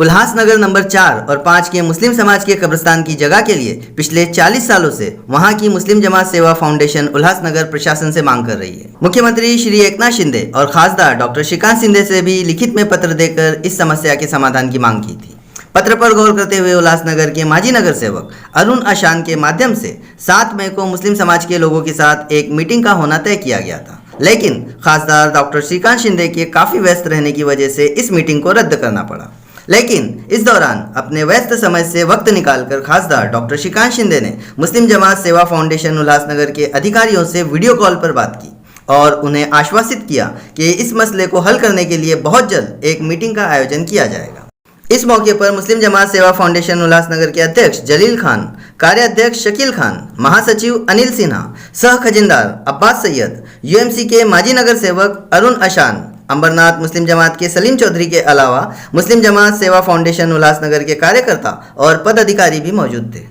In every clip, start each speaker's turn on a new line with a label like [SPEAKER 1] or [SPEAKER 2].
[SPEAKER 1] Ulhasnagar number 4 और 5 के मुस्लिम समाज के कब्रिस्तान की जगह के लिए पिछले 40 सालों से वहां की मुस्लिम जमात सेवा फाउंडेशन उल्लासनगर प्रशासन से मांग कर रही है। मुख्यमंत्री श्री एकनाथ शिंदे और खासदार डॉक्टर श्रीकांत शिंदे से भी लिखित में पत्र देकर इस समस्या के समाधान की मांग की थी। पत्र पर गौर करते हुए उल्लासनगर के माजी नगर सेवक अरुण अशान के माध्यम से 7 मई को मुस्लिम समाज के लोगों के साथ एक मीटिंग का होना तय किया गया था, लेकिन खासदार डॉक्टर श्रीकांत शिंदे के काफी व्यस्त रहने की वजह से इस मीटिंग को रद्द करना पड़ा। लेकिन इस दौरान अपने व्यस्त समय से वक्त निकालकर खासदार डॉक्टर श्रीकांत शिंदे ने मुस्लिम जमात सेवा फाउंडेशन उल्लासनगर के अधिकारियों से वीडियो कॉल पर बात की और उन्हें आश्वासित किया कि इस मसले को हल करने के लिए बहुत जल्द एक मीटिंग का आयोजन किया जाएगा। इस मौके पर मुस्लिम जमात सेवा फाउंडेशन उल्लासनगर के अध्यक्ष जलील खान, कार्याध्यक्ष शकील खान, महासचिव अनिल सिन्हा, सह खजिनदार अब्बास सैयद, यूएमसी के माजी नगर सेवक अरुण अशान, अंबरनाथ मुस्लिम जमात के सलीम चौधरी के अलावा मुस्लिम जमात सेवा फाउंडेशन उल्लासनगर के कार्यकर्ता और पदाधिकारी भी मौजूद थे।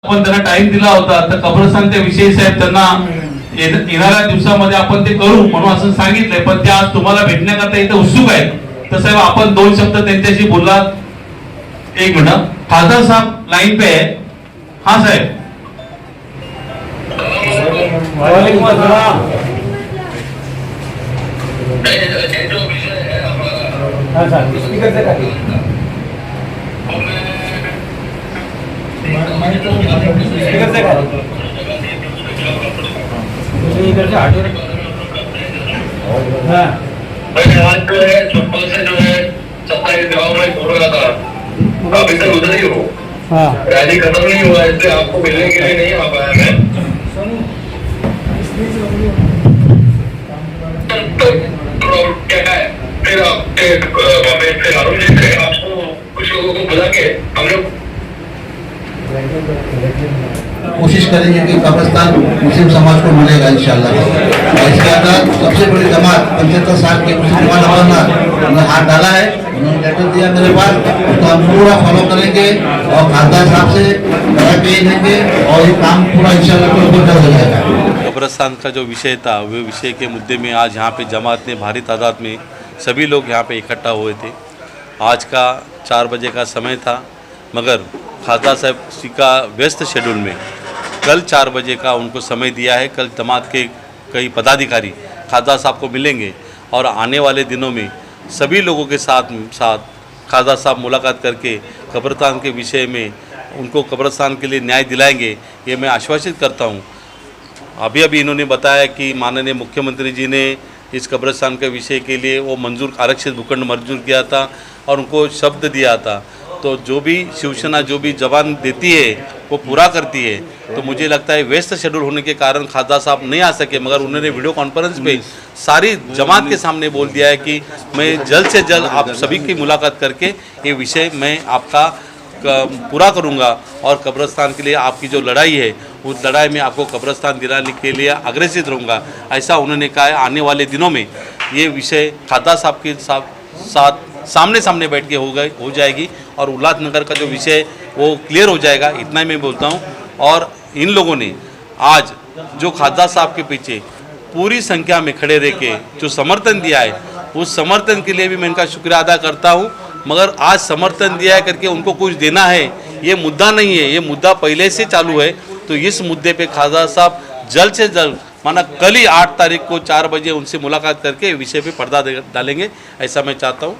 [SPEAKER 2] आपण त्यांना टाइम दिला होता, तर कब्रस्तानच्या विषयी साहेब त्यांना येणाऱ्या दिवसामध्ये आपण ते करू म्हणून असं सांगितलंय, पण ते आज तुम्हाला भेटण्याकरता इथे उत्सुक आहेत। तर साहेब आपण 2 शब्द त्यांच्याशी बोललात। 1 मिनिट, खासदार साहब लाइन पे है। हाँ साहेब, वालेकुम अस्सलाम। हाँ सर, स्पीकर से काटिए। स्पीकर से काटिए। इधर से हटो। हाँ,
[SPEAKER 3] आज जो है चप्पल से जो है 27 गाँव में घूम रहा था, अभी तक उधर ही हो। हाँ, रैली खत्म नहीं हुआ, इसलिए आपको मिलने के लिए नहीं आ पाया मैं। तो क्या है, फिर आपके अरुण जी से आपको कुछ लोगों को बुला के हम लोग
[SPEAKER 4] कोशिश करेंगे कि कब्रिस्तान मुस्लिम समाज को मिलेगा इंशाल्लाह। इसके अंदर सबसे बड़ी जमात 75 साल की मुस्लिम जमात उन्होंने हाथ डाला है, उन्होंने लेटर दिया मेरे पास, तो हम पूरा फॉलो करेंगे और खासदार साहब से पेश देंगे और ये काम पूरा इंशाल्लाह हो जाएगा।
[SPEAKER 5] कब्रिस्तान का जो विषय था, वो विषय के मुद्दे में आज यहाँ पे जमात ने भारी तादाद में सभी लोग यहाँ पे इकट्ठा हुए थे। आज का 4 बजे का समय था, मगर खासदार साहब जी का व्यस्त शेड्यूल में कल 4 बजे का उनको समय दिया है। कल जमात के कई पदाधिकारी खासदार साहब को मिलेंगे और आने वाले दिनों में सभी लोगों के साथ खासदार साहब मुलाकात करके कब्रिस्तान के विषय में उनको कब्रिस्तान के लिए न्याय दिलाएंगे, ये मैं आश्वासित करता हूँ। अभी इन्होंने बताया कि माननीय मुख्यमंत्री जी ने इस कब्रिस्तान के विषय के लिए वो आरक्षित भूखंड मंजूर किया था और उनको शब्द दिया था, तो जो भी शिवसेना जो भी जवान देती है वो पूरा करती है। तो मुझे लगता है व्यस्त शेड्यूल होने के कारण खासदार साहब नहीं आ सके, मगर उन्होंने वीडियो कॉन्फ्रेंस पे सारी जमात के सामने बोल दिया है कि मैं जल्द से जल्द आप सभी की मुलाकात करके ये विषय मैं आपका पूरा करूंगा और कब्रिस्तान के लिए आपकी जो लड़ाई है उस लड़ाई में आपको कब्रिस्तान दिलाने के लिए अग्रेसित रहूँगा, ऐसा उन्होंने कहा है। आने वाले दिनों में ये विषय खासदार साहब के साथ सामने बैठ के हो जाएगी और उल्लासनगर का जो विषय वो क्लियर हो जाएगा, इतना मैं बोलता हूँ। और इन लोगों ने आज जो खासदार साहब के पीछे पूरी संख्या में खड़े रह के जो समर्थन दिया है, उस समर्थन के लिए भी मैं इनका शुक्रिया अदा करता हूँ। मगर आज समर्थन दिया है करके उनको कुछ देना है, ये मुद्दा नहीं है, ये मुद्दा पहले से चालू है। तो इस मुद्दे पे खासदार साहब जल्द से जल्द, माना कल ही 8 तारीख को 4 बजे उनसे मुलाकात करके विषय पे पर्दा डालेंगे, ऐसा मैं चाहता हूँ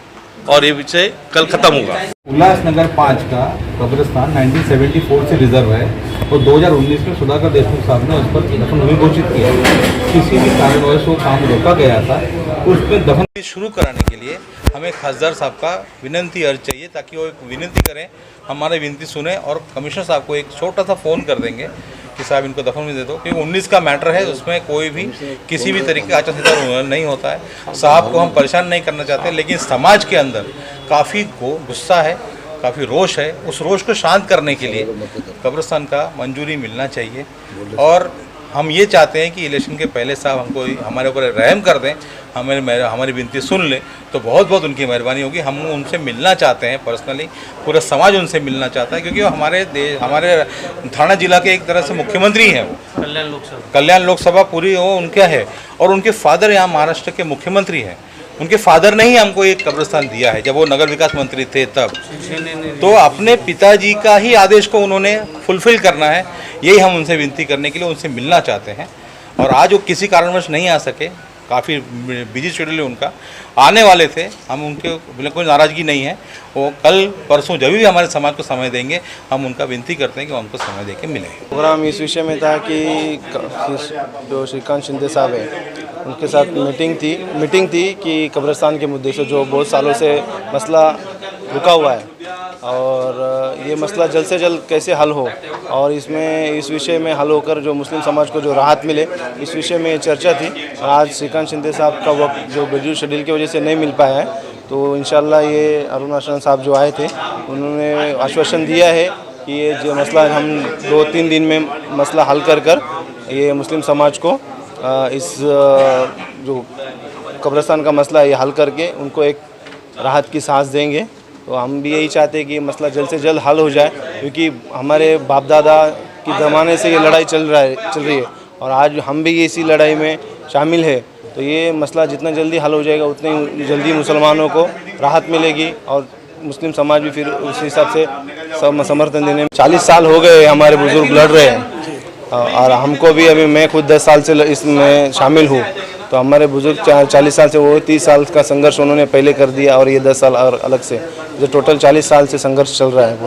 [SPEAKER 5] और ये विषय कल खत्म होगा।
[SPEAKER 6] उल्लासनगर 5 का कब्रिस्तान 1974 से रिजर्व है और 2019 में सुधाकर देशमुख साहब ने उस पर दफन घोषित किया। किसी भी कारणवश वो काम रोका गया था, उस पर दफन शुरू कराने के लिए हमें खासदार साहब का विनंती अर्ज चाहिए, ताकि वो एक विनंती करें, हमारी विनती सुने और कमिश्नर साहब को एक छोटा सा फ़ोन कर देंगे कि साहब इनको दफन में दे दो, क्योंकि 19 का मैटर है, उसमें कोई भी किसी भी तरीके का आचार संहिता नहीं होता है। साहब को हम परेशान नहीं करना चाहते, लेकिन समाज के अंदर काफ़ी गुस्सा है, काफ़ी रोष है। उस रोष को शांत करने के लिए कब्रिस्तान का मंजूरी मिलना चाहिए और हम ये चाहते हैं कि इलेक्शन के पहले साहब हमको हमारे ऊपर रहम कर दें, हमारी विनती सुन लें तो बहुत बहुत उनकी मेहरबानी होगी। हम उनसे मिलना चाहते हैं पर्सनली, पूरा समाज उनसे मिलना चाहता है, क्योंकि वो हमारे थाना जिला के एक तरह से मुख्यमंत्री हैं। वो कल्याण लोकसभा पूरी वो उनका है, और उनके फादर यहाँ महाराष्ट्र के मुख्यमंत्री हैं। उनके फादर ने ही हमको एक कब्रिस्तान दिया है जब वो नगर विकास मंत्री थे तब। तो अपने पिताजी का ही आदेश को उन्होंने फुलफिल करना है, यही हम उनसे विनती करने के लिए उनसे मिलना चाहते हैं। और आज वो किसी कारणवश नहीं आ सके, काफ़ी बिजी शेड्यूल है उनका, आने वाले थे। हम उनके बिल्कुल कोई नाराज़गी नहीं है, वो कल परसों जब भी हमारे समाज को समय देंगे हम उनका विनती करते हैं कि वो हमको समय दे के मिलें।
[SPEAKER 7] प्रोग्राम इस विषय में था कि जो श्रीकांत शिंदे साहब है उनके साथ मीटिंग थी कि कब्रिस्तान के मुद्दे से जो बहुत सालों से मसला रुका हुआ है और ये मसला जल्द से जल्द कैसे हल हो, और इस विषय में हल होकर जो मुस्लिम समाज को जो राहत मिले, इस विषय में चर्चा थी। आज श्रीकांत शिंदे साहब का वक्त जो बिजली शेड्यूल की वजह से नहीं मिल पाया है, तो इंशाल्लाह ये अरुण आश्रम साहब जो आए थे उन्होंने आश्वासन दिया है कि ये जो मसला हम 2-3 दिन में मसला हल कर ये मुस्लिम समाज को इस जो कब्रिस्तान का मसला ये हल करके उनको एक राहत की सांस देंगे। तो हम भी यही चाहते हैं कि मसला जल्द से जल्द हल हो जाए, क्योंकि हमारे बाप दादा के ज़माने से ये लड़ाई चल रही है और आज हम भी इसी लड़ाई में शामिल है। तो ये मसला जितना जल्दी हल हो जाएगा उतनी जल्दी मुसलमानों को राहत मिलेगी और मुस्लिम समाज भी फिर उस हिसाब से समर्थन देने में। 40 साल हो गए हमारे बुजुर्ग लड़ रहे हैं और हमको भी अभी मैं खुद 10 साल से इसमें शामिल हूँ। तो हमारे बुजुर्ग 40 साल से, वो 30 साल का संघर्ष उन्होंने पहले कर दिया और ये 10 साल और अलग से, जो टोटल 40 साल से संघर्ष चल रहा है।